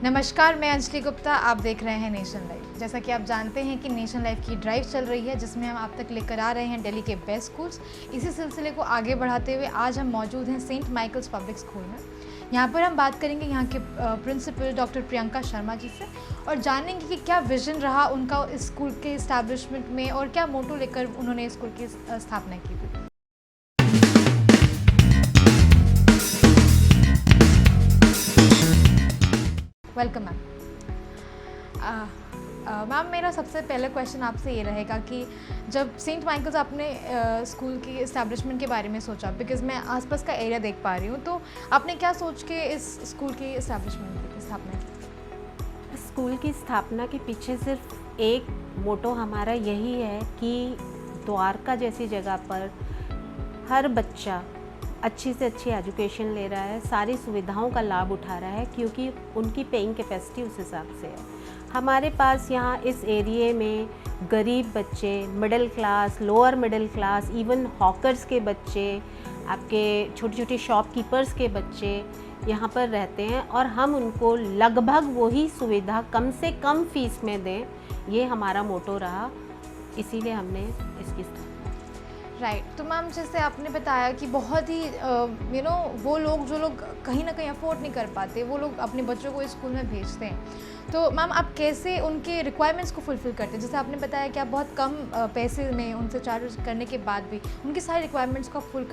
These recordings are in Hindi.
नमस्कार, मैं अंजलि गुप्ता। आप देख रहे हैं नेशन लाइव। जैसा कि आप जानते हैं कि नेशन लाइव की ड्राइव चल रही है, जिसमें हम आप तक लेकर आ रहे हैं दिल्ली के बेस्ट स्कूल्स। इसी सिलसिले को आगे बढ़ाते हुए आज हम मौजूद हैं सेंट माइकल्स पब्लिक स्कूल में। यहाँ पर हम बात करेंगे यहाँ के प्रिंसिपल डॉक्टर प्रियंका शर्मा जी से और जानेंगे कि क्या विजन रहा उनका इस स्कूल के इस्टेब्लिशमेंट में और क्या मोटो लेकर उन्होंने इस स्कूल की स्थापना की थी। Welcome ma'am. मैम, मेरा सबसे पहला क्वेश्चन आपसे ये रहेगा कि जब सेंट माइकल्स आपने स्कूल की इस्टेब्लिशमेंट के बारे में सोचा, बिकॉज़ मैं आसपास का एरिया देख पा रही हूँ, तो आपने क्या सोच के इस स्कूल की इस्टेब्लिशमेंट की स्थापना की? स्कूल की स्थापना के पीछे सिर्फ एक मोटो हमारा यही है कि द्वारका जैसी जगह पर हर बच्चा अच्छी से अच्छी एजुकेशन ले रहा है, सारी सुविधाओं का लाभ उठा रहा है, क्योंकि उनकी पेइंग कैपेसिटी उस हिसाब से है। हमारे पास यहाँ इस एरिए में गरीब बच्चे, middle class, lower middle class, even hawkers के बच्चे, आपके छोटी छोटी शॉपकीपर्स के बच्चे यहाँ पर रहते हैं और हम उनको लगभग वही सुविधा कम से कम फीस में दें, ये हमारा मोटो रहा। इसीलिए हमने इसकी राइट। तो मैम, जैसे आपने बताया कि बहुत ही वो लोग जो लोग कहीं ना कहीं अफोर्ड नहीं कर पाते, वो लोग अपने बच्चों को इस स्कूल में भेजते हैं। तो मैम, आप कैसे उनके रिक्वायरमेंट्स को फुलफ़िल करते हैं? जैसे आपने बताया कि आप बहुत कम पैसे में उनसे चार्ज करने के बाद भी उनकी सारी रिक्वायरमेंट्स को आप फुलफ़िल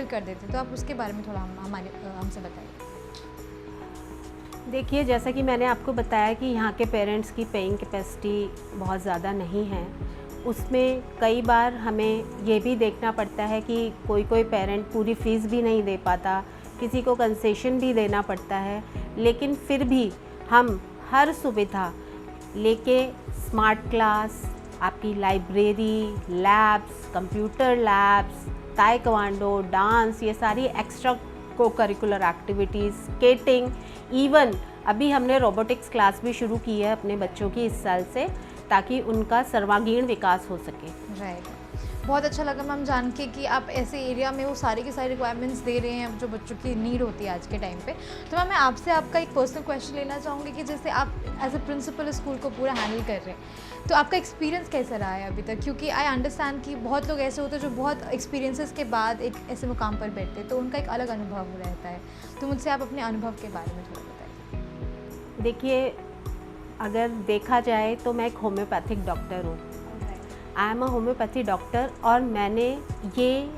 कर देते, तो आप उसके बारे में थोड़ा हमसे बताइए। देखिए, जैसा कि मैंने आपको बताया कि यहाँ के पेरेंट्स की पेइंग कैपेसिटी बहुत ज़्यादा नहीं है। उसमें कई बार हमें ये भी देखना पड़ता है कि कोई पेरेंट पूरी फ़ीस भी नहीं दे पाता, किसी को कंसेशन भी देना पड़ता है, लेकिन फिर भी हम हर सुविधा लेके स्मार्ट क्लास, आपकी library, labs, computer labs, taekwondo, dance, ये सारी एक्स्ट्रा को करिकुलर एक्टिविटीज़, स्केटिंग, इवन अभी हमने रोबोटिक्स क्लास भी शुरू की है अपने बच्चों की इस साल से, ताकि उनका सर्वांगीण विकास हो सके। राइट। बहुत अच्छा लगा मैम जान के कि आप ऐसे एरिया में वो सारी की सारी रिक्वायरमेंट्स दे रहे हैं जो बच्चों की नीड होती है आज के टाइम पे। तो मैम, मैं आपसे आपका एक पर्सनल क्वेश्चन लेना चाहूँगी कि जैसे आप एज अ प्रिंसिपल स्कूल को पूरा हैंडल कर रहे हैं, तो आपका एक्सपीरियंस कैसा रहा है अभी तक? क्योंकि आई अंडरस्टैंड कि बहुत लोग ऐसे होते हैं जो बहुत एक्सपीरियंसेस के बाद एक ऐसे मुकाम पर बैठते हैं, तो उनका एक अलग अनुभव रहता है। तो मुझसे आप अपने अनुभव के बारे में थोड़ा बताइए। देखिए, अगर देखा जाए तो मैं एक होम्योपैथिक डॉक्टर हूँ। I am a homeopathy doctor और मैंने ये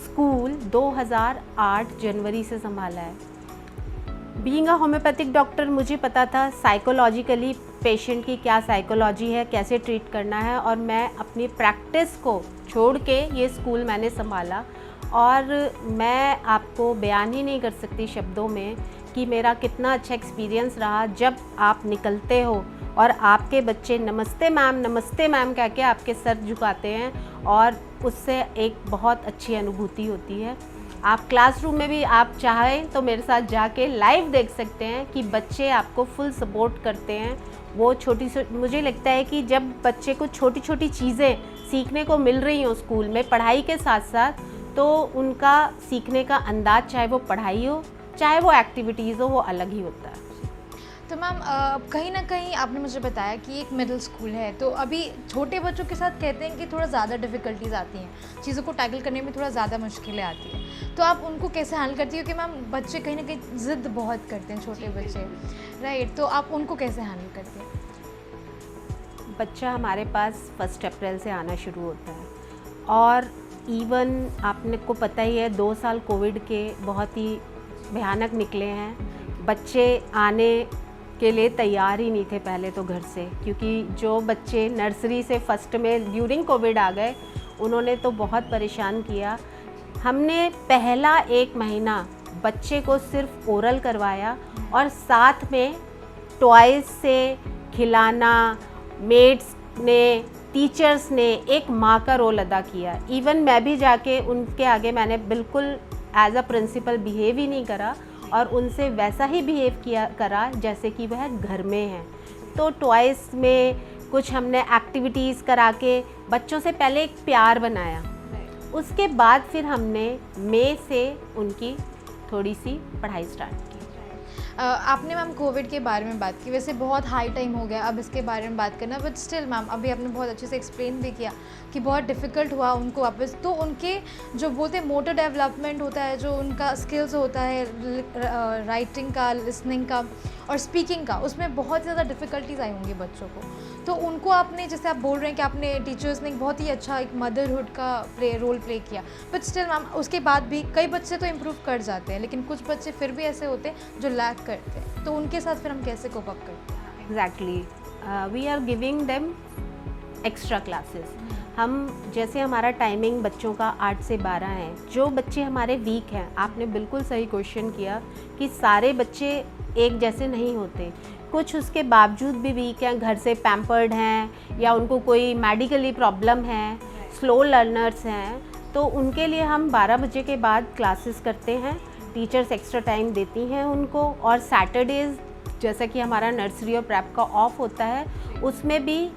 स्कूल 2008 जनवरी से संभाला है। बीइंग अ होम्योपैथिक डॉक्टर मुझे पता था साइकोलॉजिकली पेशेंट की क्या साइकोलॉजी है, कैसे ट्रीट करना है, और मैं अपनी प्रैक्टिस को छोड़ के ये स्कूल मैंने संभाला। और मैं आपको बयान ही नहीं कर सकती शब्दों में कि मेरा कितना अच्छा एक्सपीरियंस रहा जब आप निकलते हो और आपके बच्चे नमस्ते मैम कह के आपके सर झुकाते हैं, और उससे एक बहुत अच्छी अनुभूति होती है। आप क्लासरूम में भी आप चाहें तो मेरे साथ जाके लाइव देख सकते हैं कि बच्चे आपको फुल सपोर्ट करते हैं। वो मुझे लगता है कि जब बच्चे को छोटी छोटी चीज़ें सीखने को मिल रही हों स्कूल में पढ़ाई के साथ साथ, तो उनका सीखने का अंदाज, चाहे वो पढ़ाई हो चाहे वो एक्टिविटीज़ हो, वो अलग ही होता है। तो मैम, कहीं ना कहीं आपने मुझे बताया कि एक मिडिल स्कूल है, तो अभी छोटे बच्चों के साथ कहते हैं कि थोड़ा ज़्यादा डिफ़िकल्टीज़ आती हैं, चीज़ों को टैकल करने में थोड़ा ज़्यादा मुश्किलें आती हैं, तो आप उनको कैसे हैंडल करती हो? कि मैम, बच्चे कहीं ना कहीं ज़िद बहुत करते हैं, छोटे बच्चे, राइट, तो आप उनको कैसे हैंडल करते हैं? बच्चा हमारे पास 1 अप्रैल से आना शुरू होता है, और इवन आपने को पता ही है 2 साल कोविड के बहुत ही भयानक निकले हैं। बच्चे आने के लिए तैयार ही नहीं थे पहले तो घर से, क्योंकि जो बच्चे नर्सरी से फर्स्ट में ड्यूरिंग कोविड आ गए, उन्होंने तो बहुत परेशान किया। हमने पहला 1 महीना बच्चे को सिर्फ ओरल करवाया और साथ में टॉयज़ से खिलाना, मेड्स ने, टीचर्स ने एक माँ का रोल अदा किया। इवन मैं भी जाके उनके आगे मैंने बिल्कुल एज अ प्रिंसिपल बिहेव ही नहीं करा और उनसे वैसा ही बिहेव करा जैसे कि वह घर में है। तो टॉयज़ में कुछ हमने एक्टिविटीज़ करा के बच्चों से पहले एक प्यार बनाया, उसके बाद फिर हमने मई से उनकी थोड़ी सी पढ़ाई स्टार्ट की। आपने मैम कोविड के बारे में बात की, वैसे बहुत हाई टाइम हो गया अब इसके बारे में बात करना, बट स्टिल मैम अभी आपने बहुत अच्छे से एक्सप्लेन भी किया कि बहुत डिफ़िकल्ट हुआ उनको वापस, तो उनके जो बोलते हैं मोटर डेवलपमेंट होता है, जो उनका स्किल्स होता है राइटिंग का, लिसनिंग का और स्पीकिंग का, उसमें बहुत ज़्यादा डिफ़िकल्टीज आई होंगी बच्चों को। तो उनको आपने, जैसे आप बोल रहे हैं कि आपने टीचर्स ने बहुत ही अच्छा एक मदरहुड का रोल प्ले किया, बट स्टिल मैम उसके बाद भी कई बच्चे तो इम्प्रूव कर जाते हैं, लेकिन कुछ बच्चे फिर भी ऐसे होते हैं जो लैक करते हैं, तो उनके साथ फिर हम कैसे कोप अप करते हैं? Exactly, we are giving them extra classes. हम जैसे हमारा टाइमिंग बच्चों का 8 से 12 है, जो बच्चे हमारे वीक हैं, आपने बिल्कुल सही क्वेश्चन किया कि सारे बच्चे एक जैसे नहीं होते, कुछ उसके बावजूद भी वीक हैं, घर से पैम्पर्ड हैं या उनको कोई मेडिकली प्रॉब्लम है, स्लो लर्नर्स हैं, तो उनके लिए हम 12 बजे के बाद क्लासेस करते हैं, टीचर्स एक्स्ट्रा टाइम देती हैं उनको। और सैटरडेज़ जैसा कि हमारा नर्सरी और प्रेप का ऑफ होता है, उसमें भी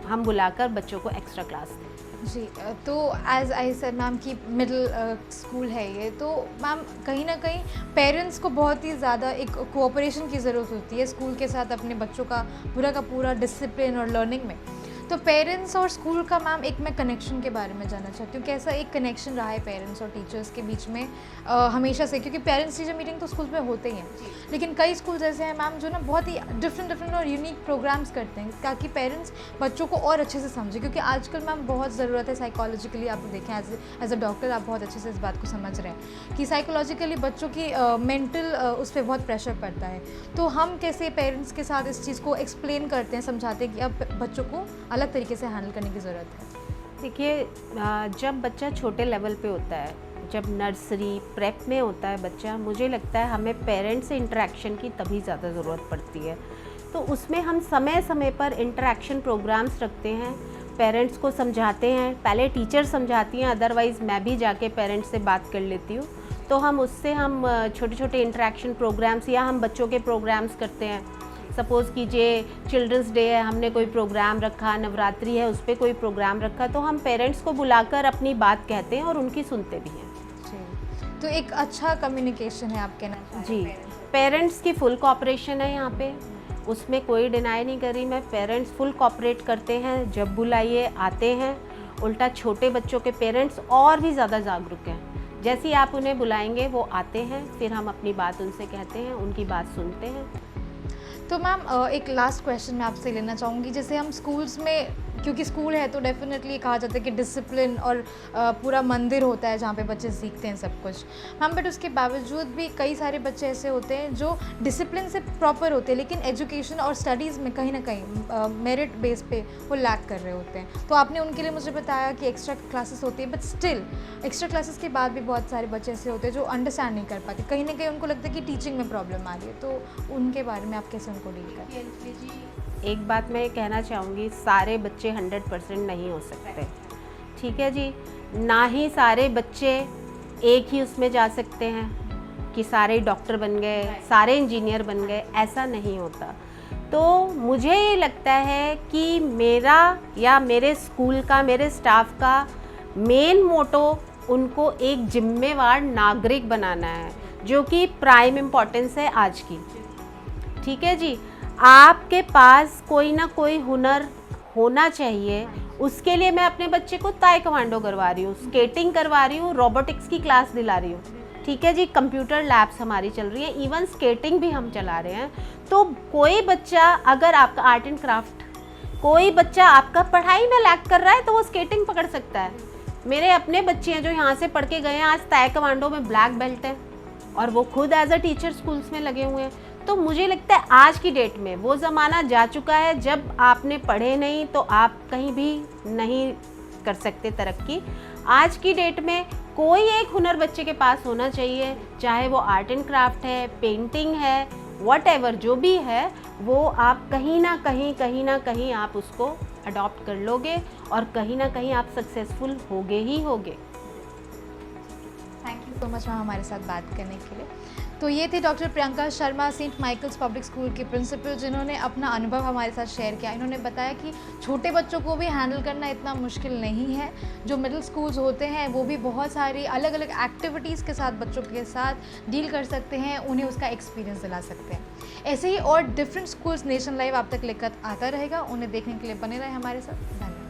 हम बुलाकर बच्चों को एक्स्ट्रा क्लास दें। जी, तो एज आई सेड मैम की मिडिल स्कूल है ये, तो मैम कहीं ना कहीं पेरेंट्स को बहुत ही ज़्यादा एक कोऑपरेशन की ज़रूरत होती है स्कूल के साथ अपने बच्चों का पूरा डिसिप्लिन और लर्निंग में। तो पेरेंट्स और स्कूल का मैम एक मैं कनेक्शन के बारे में जानना चाहती हूँ, कैसा एक कनेक्शन रहा है पेरेंट्स और टीचर्स के बीच में हमेशा से, क्योंकि पेरेंट्स टीचर मीटिंग तो स्कूल में होते ही हैं, लेकिन कई स्कूल ऐसे हैं मैम जो ना बहुत ही डिफरेंट और यूनिक प्रोग्राम्स करते हैं ताकि पेरेंट्स बच्चों को और अच्छे से समझें, क्योंकि आजकल मैम बहुत ज़रूरत है साइकोलॉजिकली, आप देखें एज अ डॉक्टर आप बहुत अच्छे से इस बात को समझ रहे हैं कि साइकोलॉजिकली बच्चों की मेंटल उस पर बहुत प्रेशर पड़ता है। तो हम कैसे पेरेंट्स के साथ इस चीज़ को एक्सप्लेन करते हैं, समझाते हैं कि अब बच्चों को अलग तरीके से हैंडल करने की ज़रूरत है? देखिए, जब बच्चा छोटे लेवल पे होता है, जब नर्सरी प्रेप में होता है बच्चा, मुझे लगता है हमें पेरेंट्स से इंटरेक्शन की तभी ज़्यादा ज़रूरत पड़ती है। तो उसमें हम समय समय पर इंटरेक्शन प्रोग्राम्स रखते हैं, पेरेंट्स को समझाते हैं, पहले टीचर समझाती हैं, अदरवाइज़ मैं भी जाके पेरेंट्स से बात कर लेती हूँ। तो हम उससे हम छोटे छोटे इंटरेक्शन प्रोग्राम्स या हम बच्चों के प्रोग्राम्स करते हैं। सपोज़ कीजिए चिल्ड्रंस डे है, हमने कोई प्रोग्राम रखा, नवरात्रि है, उस पर कोई प्रोग्राम रखा, तो हम पेरेंट्स को बुलाकर अपनी बात कहते हैं और उनकी सुनते भी हैं। जी, तो एक अच्छा कम्युनिकेशन है आप कहना चाह रहे हैं? जी, पेरेंट्स की फुल कोऑपरेशन है यहाँ पे, उसमें कोई डिनाई नहीं कर रही मैं, पेरेंट्स फुल कोऑपरेट करते हैं, जब बुलाइए आते हैं। उल्टा छोटे बच्चों के पेरेंट्स और भी ज़्यादा जागरूक हैं, जैसे ही आप उन्हें बुलाएंगे वो आते हैं, फिर हम अपनी बात उनसे कहते हैं, उनकी बात सुनते हैं। तो मैम एक लास्ट क्वेश्चन मैं आपसे लेना चाहूँगी, जैसे हम स्कूल्स में, क्योंकि स्कूल है तो डेफिनेटली कहा जाता है कि डिसिप्लिन और पूरा मंदिर होता है जहाँ पे बच्चे सीखते हैं सब कुछ मैम, बट उसके बावजूद भी कई सारे बच्चे ऐसे होते हैं जो डिसिप्लिन से प्रॉपर होते हैं, लेकिन एजुकेशन और स्टडीज़ में कहीं ना कहीं मेरिट बेस पे वो लैक कर रहे होते हैं। तो आपने उनके लिए मुझे बताया कि एक्स्ट्रा क्लासेस होती है, बट स्टिल एक्स्ट्रा क्लासेस के बाद भी बहुत सारे बच्चे ऐसे होते हैं जो अंडरस्टैंड नहीं कर पाते, कहीं ना कहीं उनको लगता है कि टीचिंग में प्रॉब्लम आ रही है, तो उनके बारे में आप कैसे उनको डील करते हैं? एक बात मैं कहना चाहूँगी, सारे बच्चे 100% नहीं हो सकते, ठीक है जी, ना ही सारे बच्चे एक ही उसमें जा सकते हैं कि सारे डॉक्टर बन गए, सारे इंजीनियर बन गए, ऐसा नहीं होता। तो मुझे ये लगता है कि मेरा या मेरे स्कूल का, मेरे स्टाफ का मेन मोटो उनको एक जिम्मेवार नागरिक बनाना है, जो कि प्राइम इम्पोर्टेंस है आज की, ठीक है जी। आपके पास कोई ना कोई हुनर होना चाहिए, उसके लिए मैं अपने बच्चे को ताइक्वांडो करवा रही हूँ, स्केटिंग करवा रही हूँ, रोबोटिक्स की क्लास दिला रही हूँ, ठीक है जी, कंप्यूटर लैब्स हमारी चल रही हैं, इवन स्केटिंग भी हम चला रहे हैं। तो कोई बच्चा, अगर आपका आर्ट एंड क्राफ्ट, कोई बच्चा आपका पढ़ाई में लैक कर रहा है तो वो स्केटिंग पकड़ सकता है। मेरे अपने बच्चे हैं जो यहाँ से पढ़ के गए हैं, आज ताइक्वांडो में ब्लैक बेल्ट है और वो खुद एज अ टीचर स्कूल्स में लगे हुए हैं। तो मुझे लगता है आज की डेट में वो ज़माना जा चुका है जब आपने पढ़े नहीं तो आप कहीं भी नहीं कर सकते तरक्की। आज की डेट में कोई एक हुनर बच्चे के पास होना चाहिए, चाहे वो आर्ट एंड क्राफ्ट है, पेंटिंग है, व्हाटएवर जो भी है, वो आप कहीं ना कहीं आप उसको अडॉप्ट कर लोगे और कहीं ना कहीं आप सक्सेसफुल होगे ही होगे। Thank you. You so much ma'am हमारे साथ बात करने के लिए। तो ये थे doctor Priyanka Sharma, saint Michael's public school के प्रिंसिपल, जिन्होंने अपना अनुभव हमारे साथ शेयर किया। इन्होंने बताया कि छोटे बच्चों को भी हैंडल करना इतना मुश्किल नहीं है। जो मिडिल स्कूल्स होते हैं वो भी बहुत सारी अलग अलग एक्टिविटीज़ के साथ बच्चों के साथ डील कर सकते हैं, उन्हें उसका एक्सपीरियंस दिला सकते हैं। ऐसे ही और डिफरेंट स्कूल्स नेशन लाइव आप तक लेकर आता रहेगा। उन्हें देखने के लिए बने रहे हमारे साथ। धन्यवाद।